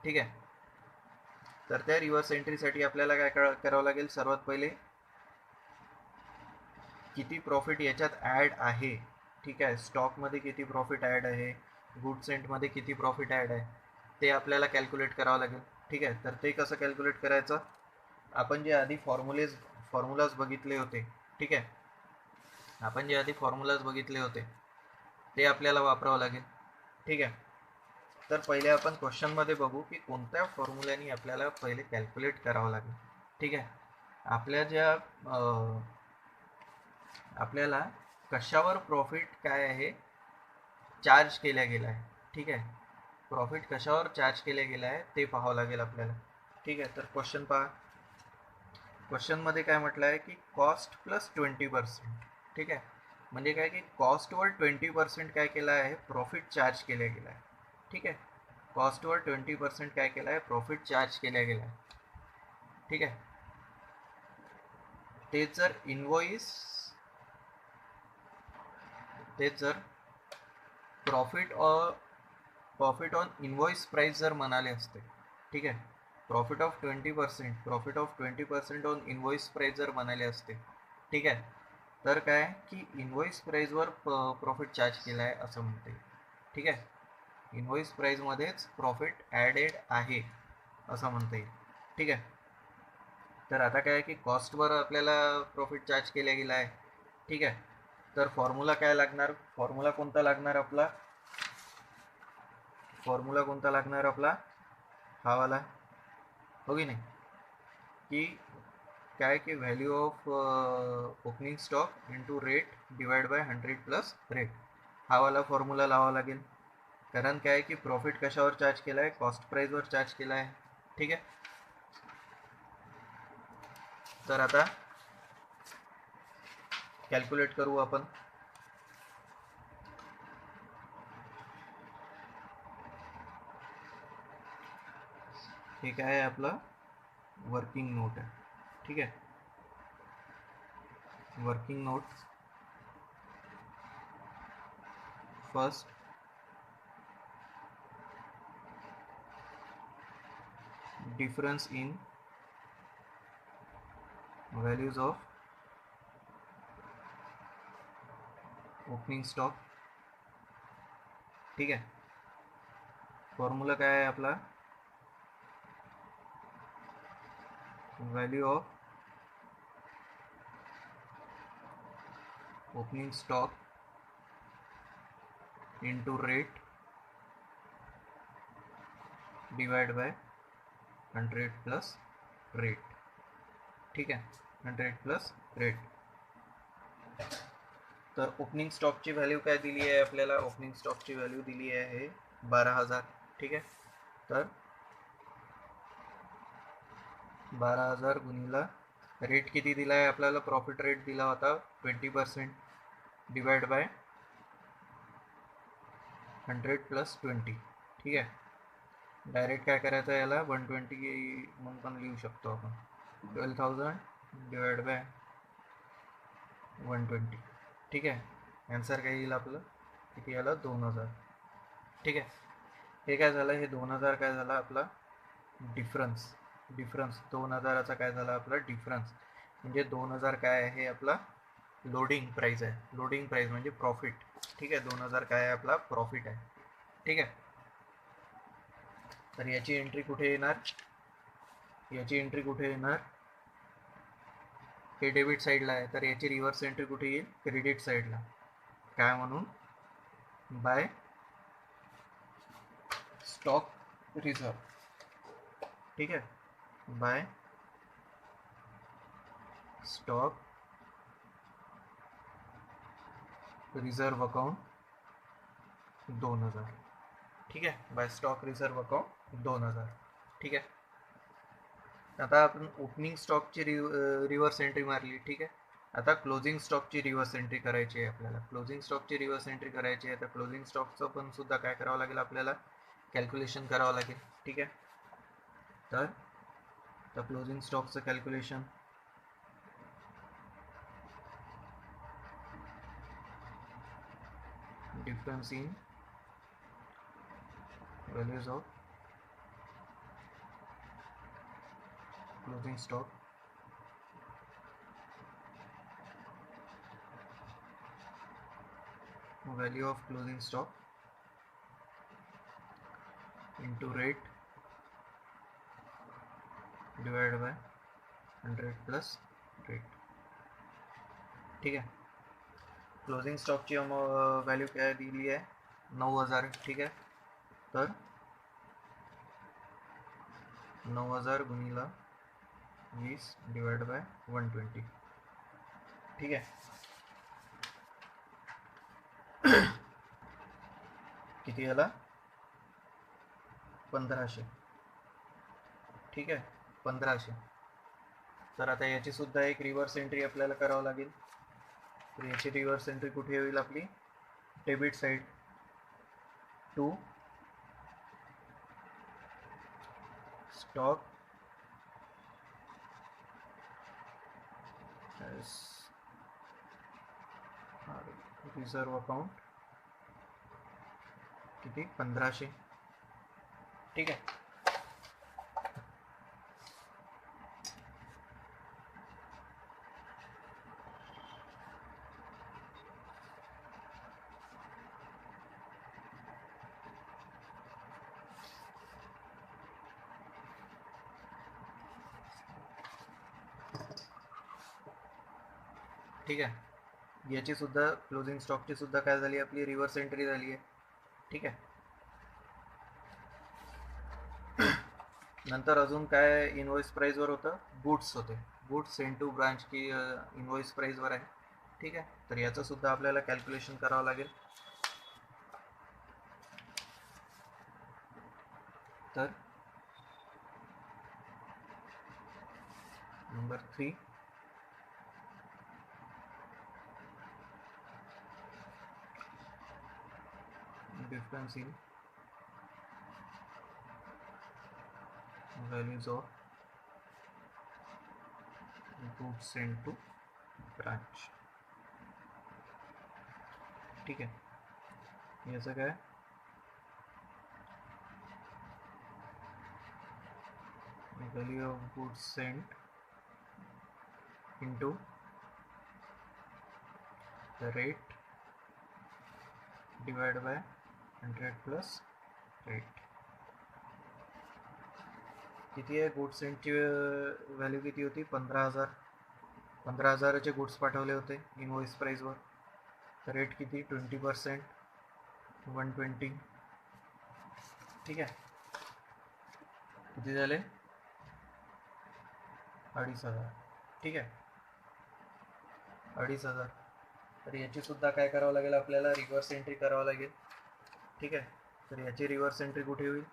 ठीक आहे. तर त्या रिव्हर्स एंट्रीसाठी आपल्याला काय करावं लागेल, सर्वात पहिले किती प्रॉफिट याच्यात ॲड आहे, ठीक आहे. स्टॉकमध्ये किती प्रॉफिट ॲड आहे, गुड सेंटमध्ये किती प्रॉफिट ॲड आहे ते आपल्याला कॅल्क्युलेट करावं लागेल, ठीक आहे. तर ते कसं कॅल्क्युलेट करायचं, आपण जे आधी फॉर्म्युलाज बघितले होते, ठीक आहे, आपण जे आधी फॉर्म्युलाज बघितले होते ते आपल्याला वापरावं लागेल, ठीक आहे. तर पहिले आपण क्वेश्चनमध्ये बघू की कोणत्या फॉर्म्युल्याने आपल्याला पहिले कॅल्क्युलेट करावं लागेल, ठीक आहे. आपल्याला कशावर प्रॉफिट काय आहे चार्ज केल्या गेला आहे, ठीक आहे. प्रॉफिट कशावर चार्ज केल्या गेला आहे ते पाहावं लागेल आपल्याला, ठीक आहे. तर क्वेश्चन पहा. क्वेश्चनमध्ये काय म्हटलं आहे की कॉस्ट प्लस 20%, ठीक आहे. म्हणजे काय की कॉस्टवर 20% काय केलं आहे, प्रॉफिट चार्ज केल्या गेला आहे, ठीक आहे. कॉस्टवर 20% काय केलं आहे, प्रॉफिट चार्ज केल्या गेला आहे, ठीक आहे. तेच जर प्रॉफिट ऑन इनवॉइस प्राइस जर म्हणाले असते, ठीक आहे, profit of 20% on invoice price जर म्हणाले असते, ठीक आहे, तर काय की इनवॉइस प्राइसवर प्रॉफिट चार्ज केला आहे असं म्हणते, ठीक आहे. इनवॉइस प्राइसमध्येच प्रॉफिट ॲडेड आहे असं म्हणता येईल, ठीक आहे. तर आता काय की कॉस्टवर आपल्याला प्रॉफिट चार्ज केला गेला आहे, ठीक आहे. तर फॉर्म्युला काय लागणार, फॉर्म्युला कोणता लागणार आपला, हा वाला, हो की नाही, की काय की value of opening stock into rate divide by 100 plus rate, हा वाला फॉर्म्युला लावावा लागेल. कारण काय की प्रॉफिट कशावर चार्ज केला आहे, कॉस्ट प्राइसवर चार्ज केला आहे, ठीक आहे. तर आता कॅल्क्युलेट करू आपण. हे काय आहे आपलं वर्किंग नोट आहे, ठीक आहे. Working node first difference in values of opening stock, ठीक आहे. फॉर्म्युला काय आहे आपला, value of opening stock into rate divide by 100 plus rate, ठीक आहे, 100 प्लस रेट. तर ओपनिंग स्टॉकची व्हॅल्यू काय दिली आहे आपल्याला, ओपनिंग स्टॉकची व्हॅल्यू दिली आहे 12,000, ठीक आहे. तर 12,000 गुणिला रेट किती दिला आहे आपल्याला, प्रॉफिट रेट दिला होता 20% डिवाइड बाय 100 प्लस 20, ठीक आहे. डायरेक्ट काय करायचं आहे याला 120 म्हणून पण लिहू शकतो आपण, 12,000 डिवाइड बाय 120, ठीक आहे. आन्सर काय येईल आपलं, किती आलं, 2,000, ठीक आहे. हे काय झालं, हे 2,000 काय झालं आपला डिफरन्स 2,000चा काय झाला आपला डिफरन्स, म्हणजे 2,000 काय आहे आपला लोडिंग प्राइस आहे, लोडिंग प्राइस म्हणजे प्रॉफिट, ठीक आहे. 2,000 काय आहे आपला प्रॉफिट आहे, ठीक आहे. तर याची एंट्री कुठे येणार, हे डेबिट साईडला आहे, तर याची रिव्हर्स एंट्री कुठे येईल, क्रेडिट साईडला, काय म्हणून बाय स्टॉक रिझर्व, ठीक आहे, बाय स्टॉक रिझर्व अकाउंट 2,000, ठीक आहे, बाय स्टॉक रिझर्व अकाउंट 2,000, ठीक आहे. आता आपण ओपनिंग स्टॉकची रिव्हर्स एंट्री मारली, ठीक आहे. आता क्लोजिंग स्टॉकची रिव्हर्स एंट्री करायची आहे आपल्याला, क्लोजिंग स्टॉकची रिव्हर्स एंट्री करायची आहे. तर क्लोजिंग स्टॉकचं पण सुद्धा काय करावं लागेल आपल्याला, कॅल्क्युलेशन करावं लागेल, ठीक आहे. तर क्लोजिंग स्टॉकचं calculation, difference in values of closing stock value of closing stock into rate divided by 100 plus rate. ठीक आहे. क्लोजिंग स्टॉकची व्हॅल्यू काय दिली आहे? 9000. ठीक आहे. तर 9000 गुणिला 20 डिवाइड बाय 120. ठीक आहे. किती आला? 1500. ठीक आहे, 1500. तर आता याची सुद्धा एक रिव्हर्स एंट्री आपल्याला करावं लागेल. तर याची रिव्हर्स एंट्री कुठे होईल आपली? Debit side to stock reserve account. किती? 1500. ठीक आहे. ठीक आहे. याची सुद्धा क्लोजिंग स्टॉकची सुद्धा काय झाली आपली? रिव्हर्स एंट्री झाली आहे. ठीक आहे. नंतर अजून काय इनवॉइस प्राइसवर होतं? गुड्स होते. गुड्स सेंड टू ब्रांच की इनवॉइस प्राइसवर आहे. ठीक आहे. तर याचं सुद्धा आपल्याला कॅल्क्युलेशन करावं लागेल. तर number 3, difference in values of goods sent to branch. ठीक आहे. याचं काय? value of goods sent into the rate divided by 100 plus rate. किती आहे? गुड्स सेंटची व्हॅल्यू किती होती? 15000. 15000चे गुड्स पाठवले होते इनवॉइस प्राइसवर. रेट किती? 20%, 120. ठीक आहे. किती झाले? 2500. ठीक आहे, 2500. तर याची सुद्धा काय करावं लागेल आपल्याला? रिव्हर्स एंट्री करावं लागेल. ठीक आहे. तर याची रिव्हर्स एंट्री कुठे होईल?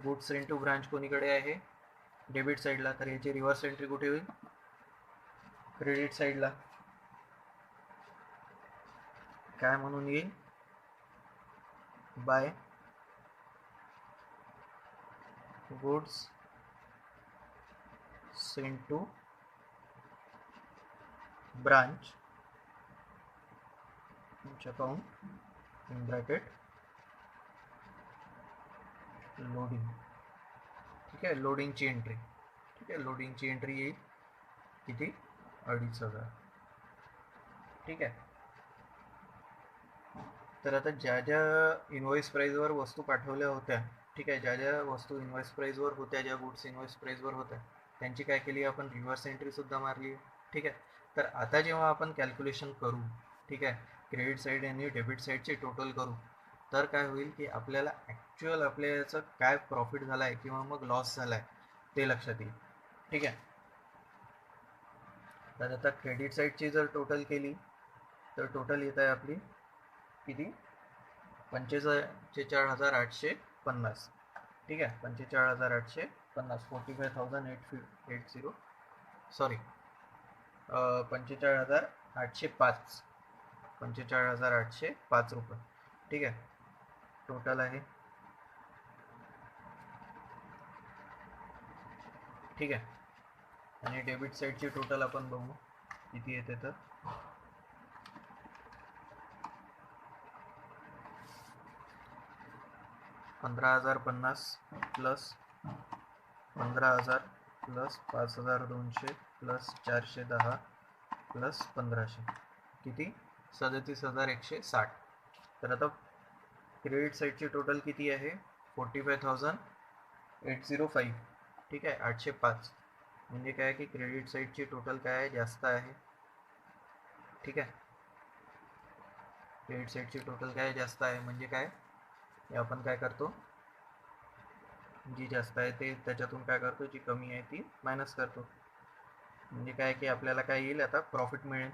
गुड्स सेंड टू ब्रांच कोणीकडे आहे? डेबिट साईडला. तर याची रिव्हर्स एंट्री कुठे होईल? क्रेडिट साईडला. काय म्हणून येईल? By goods send to branch account in bracket loading. ठीक आहे. लोडिंगची एंट्री. ठीक आहे. लोडिंगची एंट्री येईल किती? 2500. ठीक आहे. तर आता ज्या ज्या इनवॉइस प्राइसवर वस्तू पाठवल्या होत्या, ठीक आहे, ज्या ज्या वस्तू इनवॉइस प्राइसवर होत्या, ज्या गुड्स इनवॉइस प्राइसवर होत्या, त्यांची काय केली आपण? रिव्हर्स एंट्री सुद्धा मारली. ठीक आहे. तर आता जेव्हा आपण कॅल्क्युलेशन करू, ठीक आहे, क्रेडिट साईड आणि डेबिट साईडचे टोटल करू, तर काय होईल की आपल्याला ॲक्च्युअल आपल्या याचं काय प्रॉफिट झाला आहे किंवा मग लॉस झाला आहे ते लक्षात येईल. ठीक आहे. तर आता क्रेडिट साईडची जर टोटल केली तर टोटल येत आहे आपली किती? 45,850. ठीक आहे. 45,850. 45,880. सॉरी, 45,805. 45,805 रुपये. ठीक आहे. टोटल आहे. ठीक आहे. आणि डेबिट साईडची टोटल आपण बघू किती येते. तर 15,050 प्लस 15,000 प्लस 5,200 प्लस 410 प्लस 1500. किती? 37,160. तर आता क्रेडिट साईडची टोटल किती आहे? 45,805. ठीक आहे. 805. म्हणजे काय की क्रेडिट साईडची टोटल काय आहे, जास्त आहे. ठीक आहे, क्रेडिट साईडची टोटल काय जास्त आहे म्हणजे काय, हे आपण काय करतो, जी जास्त आहे ते त्याच्यातून काय करतो, जी कमी आहे ती मायनस करतो. म्हणजे काय की आपल्याला काय येईल, आता प्रॉफिट मिळेल.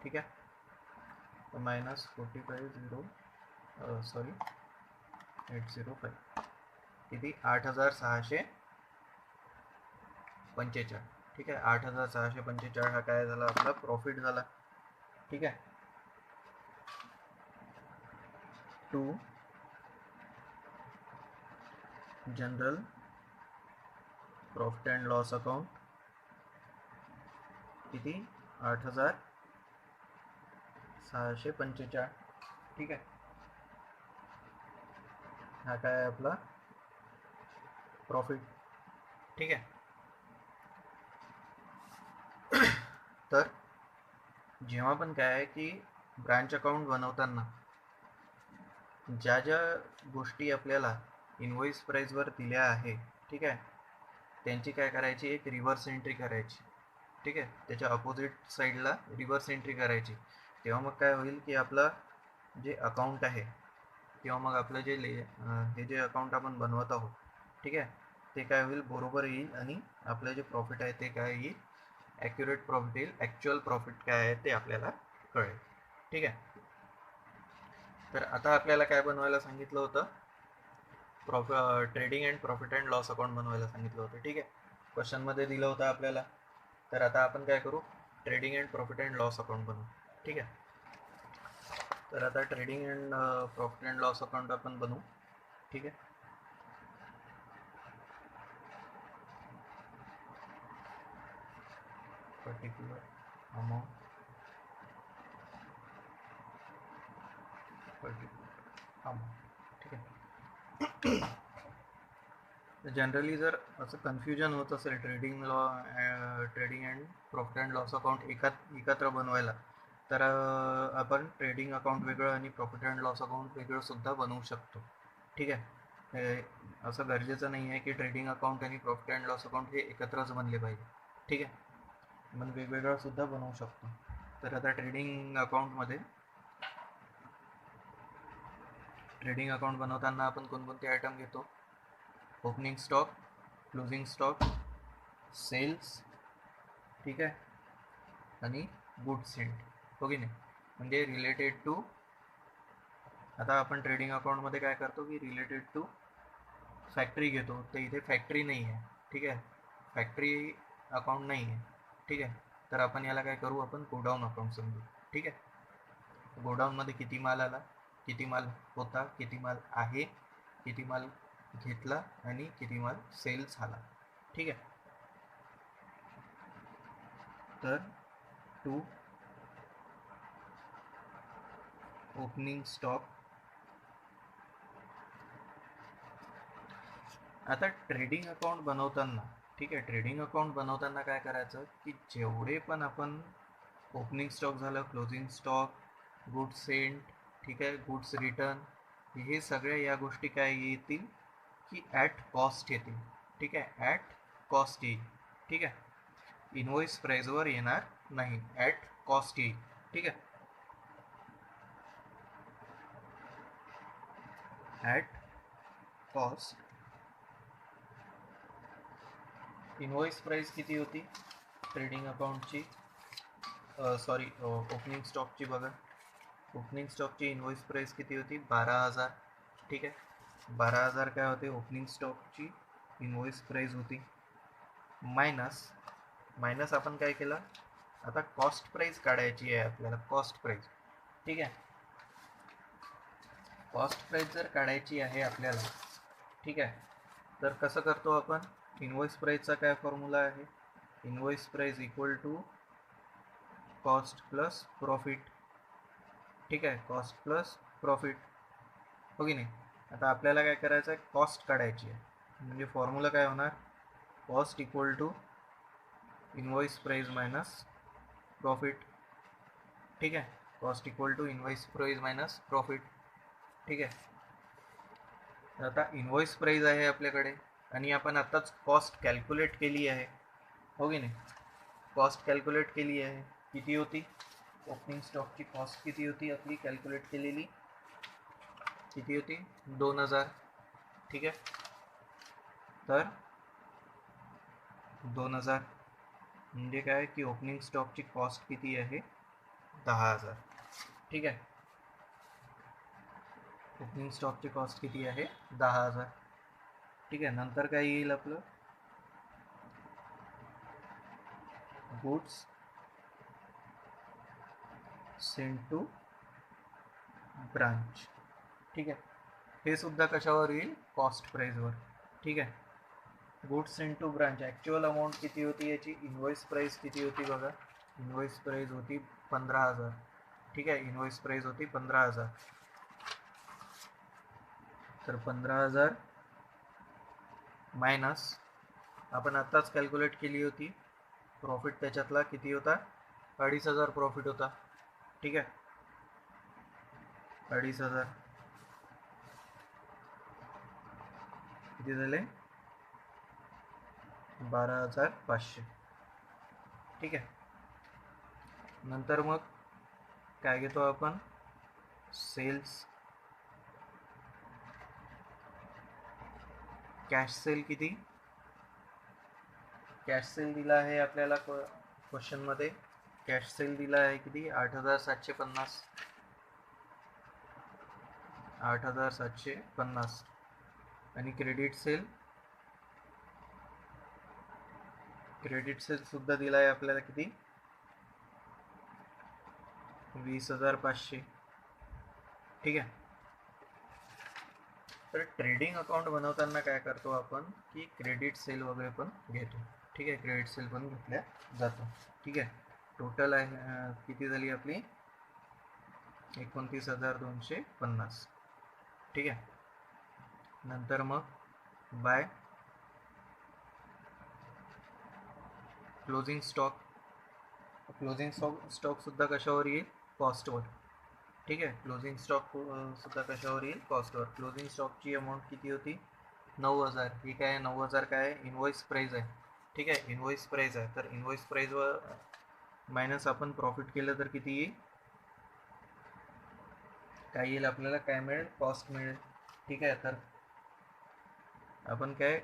ठीक आहे, तर -45,805 किती, 8,645. ठीक आहे, 8,645 हा काय झाला, आपला प्रॉफिट झाला. ठीक आहे, to general profit and loss account किती, 8,645. ठीक आहे, हा काय आपला प्रॉफिट. ठीक आहे, तर जेव्हा पण काय आहे की ब्रांच अकाउंट बनवताना ज्या ज्या गोष्टी आपल्याला इनव्हॉइस प्राईसवर दिल्या आहे, ठीक आहे, त्यांची काय करायची, एक रिव्हर्स एंट्री करायची. ठीक आहे, त्याच्या अपोजिट साईडला रिव्हर्स एंट्री करायची. तेव्हा मग काय होईल की आपलं जे अकाउंट आहे, किंवा मग आपलं जे हे जे अकाउंट आपण बनवत आहोत, ठीक आहे, ते काय होईल, बरोबर येईल. आणि आपलं जे प्रॉफिट आहे ते काय येईल, ॲक्युरेट प्रॉफिट येईल. ॲक्च्युअल प्रॉफिट काय आहे ते आपल्याला कळेल. ठीक आहे, तर आता आपल्याला काय बनवायला सांगितलं होतं, trading and profit and loss account बनवायला सांगितलं होतं. ठीक आहे, क्वेश्चनमध्ये दिलं होतं आपल्याला. तर आता आपण काय करू, trading and profit and loss account बनवू. ठीक आहे, तर आता trading and profit and loss account आपण बनवू. ठीक आहे, पर्टिक्युलर अमाउंट, पर्टिक्युलर अमाउंट. ठीक आहे, जनरली जर असं कन्फ्युजन होत असेल trading and profit and loss account एकत्र बनवायला, तर आपण ट्रेडिंग अकाउंट वेगळं आणि प्रॉफिट अँड लॉस अकाउंट वेगळं सुद्धा बनवू शकतो. ठीक आहे, असं गरजेचं नाही आहे की ट्रेडिंग अकाउंट आणि प्रॉफिट अँड लॉस अकाउंट हे एकत्रच बनले पाहिजे. ठीक आहे, आपण वेगवेगळं सुद्धा बनवू शकतो. तर आता ट्रेडिंग अकाउंट बनवताना आपण कोणकोणते आयटम घेतो, opening stock, closing stock, sales, ठीक आहे, आणि गुड्स सेंट. हो की नाही, म्हणजे रिलेटेड टू, आता आपण ट्रेडिंग अकाउंटमध्ये काय करतो की रिलेटेड टू फॅक्टरी घेतो, तर इथे फॅक्टरी नाही आहे. ठीक आहे, फॅक्टरी अकाउंट नाही आहे. ठीक आहे, तर आपण याला काय करू, आपण गोडाऊन अकाउंट समजू. ठीक आहे, गोडाऊनमध्ये किती माल आला, किती माल होता, किती माल आहे, किती माल घेतला आणि किती माल सेल झाला. ठीक आहे, तर टू ओपनिंग स्टॉक. आता ट्रेडिंग अकाउंट बनवताना, ठीक आहे, ट्रेडिंग अकाउंट बनवताना काय करायचं की जेवढे पण आपण ओपनिंग स्टॉक झालं, क्लोजिंग स्टॉक, गुड्स सेंट, ठीक आहे, गुड्स रिटर्न, हे सगळ्या या गोष्टी काय येतील की ॲट कॉस्ट येतील. ठीक आहे, ॲट कॉस्ट येईल. ठीक आहे, इनवॉइस प्राईजवर येणार नाही, ॲट कॉस्ट येईल. ठीक आहे, ॲट कॉस्ट. इनवॉइस प्राईस किती होती ट्रेडिंग अकाउंटची, सॉरी ओपनिंग स्टॉकची बघा, ओपनिंग स्टॉकची इनवॉइस प्राईस किती होती, 12,000. ठीक आहे, 12,000 काय होते, ओपनिंग स्टॉकची इनवॉइस प्राईस होती. मायनस आपण काय केलं, आता कॉस्ट प्राईस काढायची आहे आपल्याला, कॉस्ट प्राईस. ठीक आहे, कॉस्ट प्राईस जर काढायची आहे आपल्याला, ठीक आहे, तर कसं करतो आपण, इनवॉइस प्राईसचा काय फॉर्म्युला आहे, invoice price equal to cost plus profit. ठीक आहे, कॉस्ट प्लस प्रॉफिट. हो की नाही, आता आपल्याला काय करायचं आहे, कॉस्ट काढायची आहे. म्हणजे फॉर्म्युला काय होणार, cost equal to invoice price minus profit. ठीक आहे, cost equal to invoice price minus profit. ठीक आहे, आता इनवॉइस प्राईस आहे आपल्याकडे आणि आपण आत्ताच कॉस्ट कॅल्क्युलेट केली आहे. हो की नाही. कॉस्ट कॅल्क्युलेट केली आहे, किती होती ओपनिंग स्टॉकची कॉस्ट, किती होती आपली कॅल्क्युलेट केलेली, किती होती 2000. ठीक आहे, तर 2000 म्हणजे काय की ओपनिंग स्टॉकची कॉस्ट किती आहे 10,000. ठीक आहे, ओपनिंग स्टॉकची कॉस्ट किती आहे 10,000. ठीक आहे, नंतर काय येईल आपलं गुड्स सेंड टू ब्रांच. ठीक आहे, हे सुद्धा कशावर येईल कॉस्ट प्राईजवर. ठीक आहे, goods send to branch actual amount किती होती याची, इनवॉइस प्राईस किती होती बघा, इनवॉइस प्राईस होती 15,000. ठीक आहे, इनवॉइस प्राईस होती 15,000. तर 15,000 मायनस आपण आत्ताच कॅल्क्युलेट केली होती प्रॉफिट, त्याच्यातला किती होता 2,500 प्रॉफिट होता. ठीक आहे, 2,500 किती झाले 12,500. ठीक आहे, नंतर मग काय घेतो आपण सेल्स, कॅश सेल किती, कॅश सेल दिला आहे आपल्याला क्वेश्चनमध्ये, कॅश सेल दिला आहे किती 8,750, 8,750. आणि क्रेडिट सेल, क्रेडिट सेल सुद्धा दिला आहे आपल्याला किती 20,500. ठीक आहे, तर ट्रेडिंग अकाउंट बनवताना काय करतो आपण की क्रेडिट सेल वगैरे पण घेतो. ठीक आहे, क्रेडिट सेल पण घेतल्या जातो. ठीक आहे, टोटल आहे किती झाली आपली 29,250. ठीक आहे, नंतर मग by closing stock, closing stock सुद्धा कशावर येईल कॉस्टवर. ठीक आहे, क्लोजिंग स्टॉक सुद्धा कशावर येईल कॉस्टवर. क्लोजिंग स्टॉकची अमाऊंट किती होती 9,000. ही काय 9,000 काय आहे इनवॉइस प्राईज आहे. ठीक आहे, इनवॉइस प्राईज आहे, तर इनवॉइस प्राईजवर मायनस आपण प्रॉफिट केलं तर किती येईल, काय येईल आपल्याला, काय मिळेल कॉस्ट मिळेल. ठीक आहे, तर आपण काय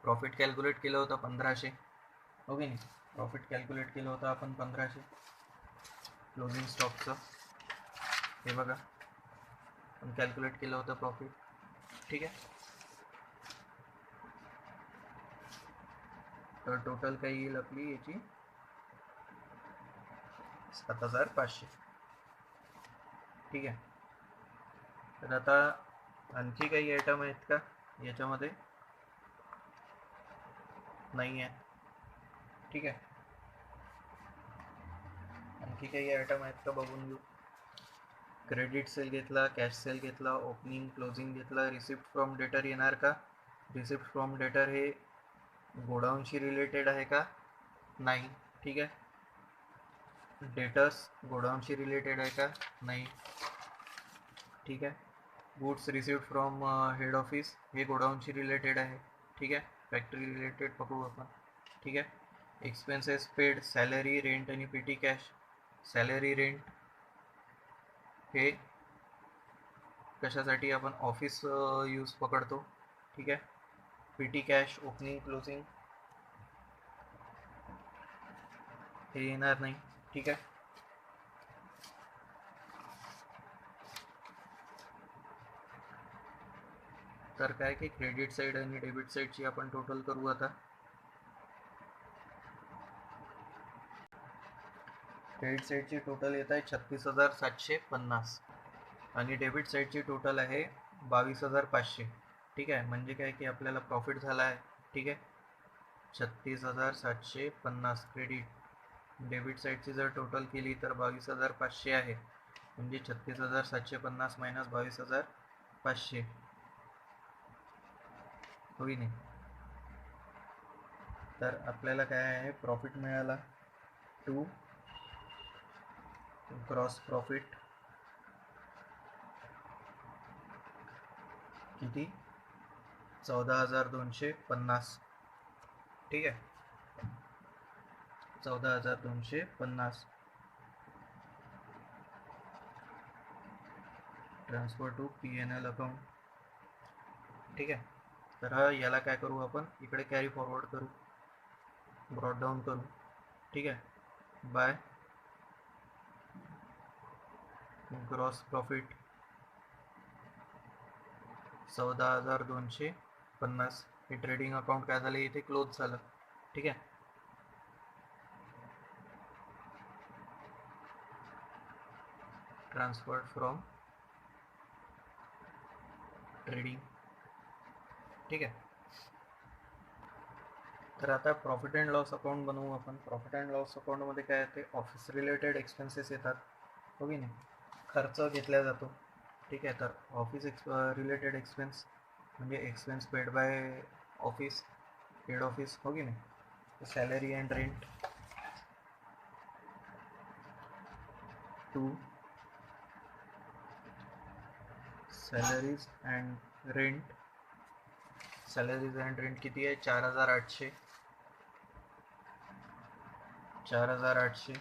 प्रॉफिट कॅल्क्युलेट केलं होतं 1,500. हो की नाही, प्रॉफिट कॅल्क्युलेट केलं होतं आपण 1,500 क्लोजिंग स्टॉकचं. हे बघा आपण कॅल्क्युलेट केलं होतं प्रॉफिट. ठीक आहे, तर टोटल काय येईल आपली याची 7,500. ठीक आहे, तर आता आणखी काही आयटम आहेत का याच्यामध्ये, नाही आहे. ठीक आहे, आणखी काही आयटम आहेत का बघून घेऊ. क्रेडिट सेल घेतला, कॅश सेल घेतला, ओपनिंग क्लोजिंग घेतला, रिसिप्ट फ्रॉम डेटर येणार का, रिसिप्ट फ्रॉम डेटर हे गोडाऊनशी रिलेटेड आहे का, नाही. ठीक आहे, डेटर्स गोडाऊनशी रिलेटेड आहे का, नाही. ठीक आहे, goods received from head office हे गोडाऊनशी रिलेटेड आहे. ठीक आहे, फॅक्टरी रिलेटेड पकडू आपण. ठीक आहे, एक्सपेन्सेस पेड, सॅलरी, रेंट आणि पेटी कॅश. सॅलरी रेंट हे कशासाठी आपण ऑफिस यूज पकडतो. ठीक आहे, पेटी कॅश ओपनिंग क्लोजिंग हे येणार नाही. ठीक आहे, तर काय की क्रेडिट साईड आणि डेबिट साईडची आपण टोटल करू आता. क्रेडिट साईडची टोटल येत आहे 36,750 आणि डेबिट साईडची टोटल आहे 22,500. ठीक आहे, म्हणजे काय की आपल्याला प्रॉफिट झाला आहे. ठीक आहे, 36,750 क्रेडिट, डेबिट साईडची जर टोटल केली तर 22,500 आहे, म्हणजे 36,750 मायनस 22,500 होई नाही. तर आपल्याला काय आहे प्रॉफिट मिळाला टू ग्रॉस प्रॉफिट किती 14,250. ठीक आहे, 14,250 ट्रान्सफर टू PNL अकाउंट. ठीक आहे, तर याला काय करू आपण, इकडे कॅरी फॉरवर्ड करू, ब्रॉड डाऊन करू. ठीक आहे, बाय ग्रॉस प्रॉफिट 14,250. हे ट्रेडिंग अकाउंट काय झालं, इथे क्लोज झालं. ठीक आहे, ट्रान्सफर्ड फ्रॉम ट्रेडिंग. ठीक आहे, तर आता प्रॉफिट अँड लॉस अकाउंट बनवू आपण. प्रॉफिट अँड लॉस अकाउंटमध्ये काय येते, ऑफिस रिलेटेड एक्सपेन्सेस येतात, हो की नाही, खर्च घेतला जातो. ठीक आहे, तर ऑफिस रिलेटेड एक्सपेन्स म्हणजे expense paid by office, head office, हो की नाही. Salary and rent to salaries and rent. Salaries and rent किती आहे, 4,800. 4,800.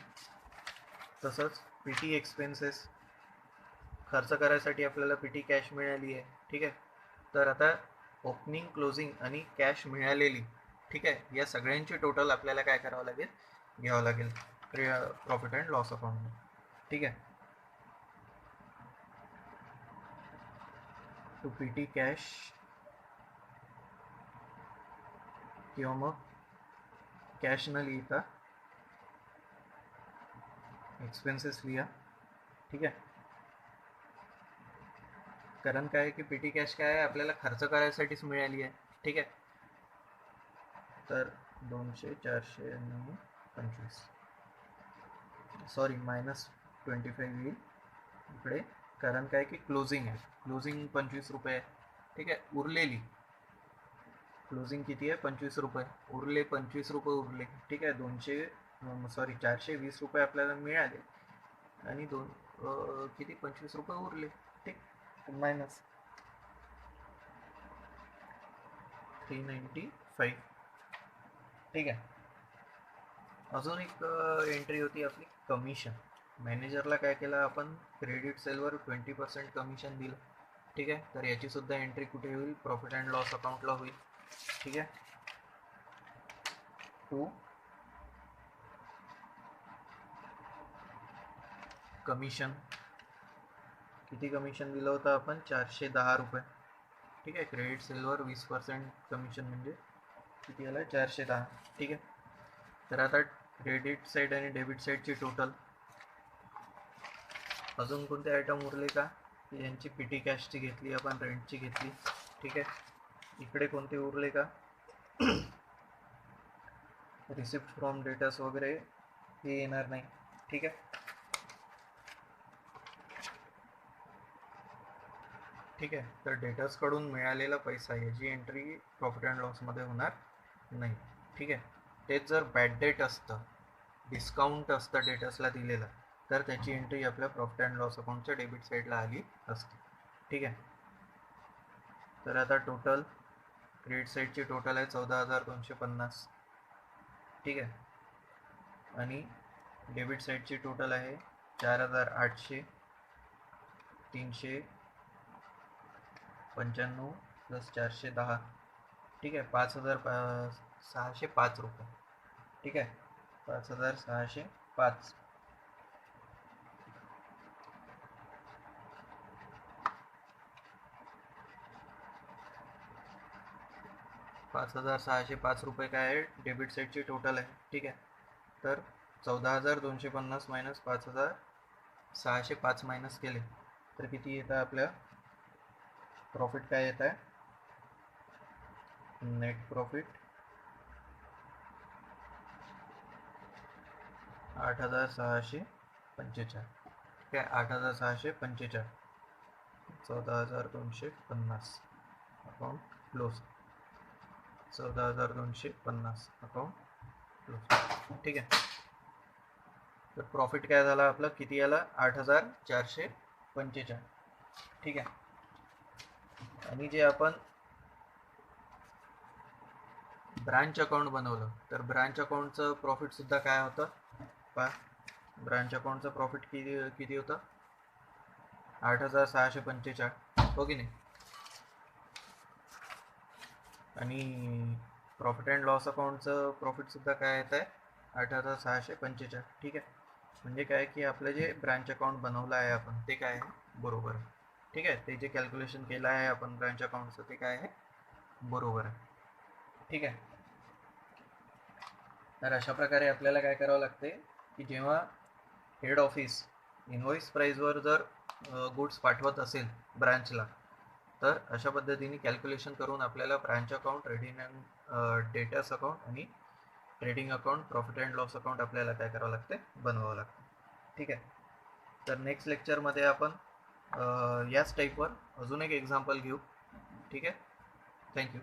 तसंच PT एक्सपेन्सेस, खर्च करायसाठी आपल्याला PT कॅश मिळाली आहे. ठीक आहे, तर आता ओपनिंग, क्लोजिंग आणि कॅश मिळालेली, ठीक आहे, या सगळ्यांची टोटल आपल्याला काय करावं लागेल, घ्यावं लागेल प्रॉफिट अँड लॉस अकाउंट. ठीक आहे, टू PT कॅश किंवा मग कॅश न लिहिता एक्सपेन्सेस लिहा. ठीक आहे, कारण काय आहे की PT कॅश काय आहे, आपल्याला खर्च करायसाठीच मिळाली आहे. ठीक आहे, तर 200, 400 आणि 25, सॉरी -25 येईल इकडे, कारण काय की क्लोजिंग आहे, क्लोजिंग 25 रुपये आहे. ठीक आहे, उरलेली क्लोजिंग किती आहे, 25 रुपये, उरले 25 रुपये उरले. ठीक आहे, 420 रुपये आपल्याला मिळाले आणि किती 25 रुपये उरले. ठीक, मायनस 395. ठीक आहे, अजून एक एंट्री होती आपली कमिशन. मॅनेजरला काय केलं आपण, क्रेडिट सेलवर 20% कमिशन दिलं. ठीक आहे, तर याची सुद्धा एंट्री कुठे होईल, प्रॉफिट अँड लॉस अकाउंटला होईल. ठीक आहे, टू कमिशन. किती कमिशन दिलं होतं आपण, 410 रुपये. ठीक आहे, क्रेडिट सेलवर 20% कमिशन म्हणजे किती आलं, 410. ठीक आहे, तर आता क्रेडिट साईड आणि डेबिट साईडची टोटल. अजून कोणते आयटम उरले का, यांची PT कॅशची घेतली आपण, रेंटची घेतली. ठीक आहे, इकडे कोणते उरले का, रिसिप्ट फ्रॉम डेटर्स वगैरे हे येणार नाही. ठीक आहे, ठीक आहे, तर डेटर्सकडून मिळालेला पैसा याची एंट्री प्रॉफिट अँड लॉसमध्ये होणार नाही. ठीक आहे, तेच जर बॅड डेट असतं, डिस्काउंट असतं डेटर्सला दिलेलं, तर त्याची एंट्री आपल्या प्रॉफिट अँड लॉस अकाउंटच्या डेबिट साईडला आली असते. ठीक आहे, तर आता टोटल क्रेडिट साईडची टोटल आहे 14,250. ठीक आहे, आणि डेबिट साईडची टोटल आहे 4,800, 395 प्लस 410. ठीक आहे, 5,605 रुपये. ठीक आहे, 5,605. 5,605 रुपये काय आहे, डेबिट साईडची टोटल आहे. ठीक आहे, तर 14,250 मायनस 5,605 मायनस केले तर किती येतं आपल्या प्रॉफिट, काय येत आहे, नेट प्रॉफिट 8,645. ठीक आहे, 8,645, 14,250 अकाउंट क्लोज, 14,250 अकाउंट क्लोज. ठीक आहे, तर प्रॉफिट काय झाला आपलं, किती आला, 8,445. ठीक आहे, आणि जे आपण ब्रांच अकाउंट बनवलं तर ब्रांच अकाउंटचं प्रॉफिटसुद्धा काय होतं पहा, ब्रांच अकाउंटचं प्रॉफिट किती होतं 8,645 हो की नाही. आणि प्रॉफिट अँड लॉस अकाउंटचं प्रॉफिटसुद्धा काय येत आहे 8,645. ठीक आहे, म्हणजे काय की आपलं जे ब्रांच अकाउंट बनवलं आहे आपण ते काय आहे बरोबर आहे. ठीक आहे, ते जे कॅल्क्युलेशन केलं आहे आपण ब्रांच अकाउंटचं ते काय आहे बरोबर आहे. ठीक आहे, तर अशा प्रकारे आपल्याला काय करावं लागते की जेव्हा हेड ऑफिस इनव्हॉइस प्राईजवर जर गुड्स पाठवत असेल ब्रांचला, तर अशा पद्धतीने कॅल्क्युलेशन करून आपल्याला branch account, trading and debtors account आणि trading account, profit and loss account आपल्याला काय करावं लागते बनवावं लागतं. ठीक आहे, तर नेक्स्ट लेक्चरमध्ये आपण याच टाईपवर अजून एक एक्झाम्पल घेऊ. ठीक आहे, थँक्यू.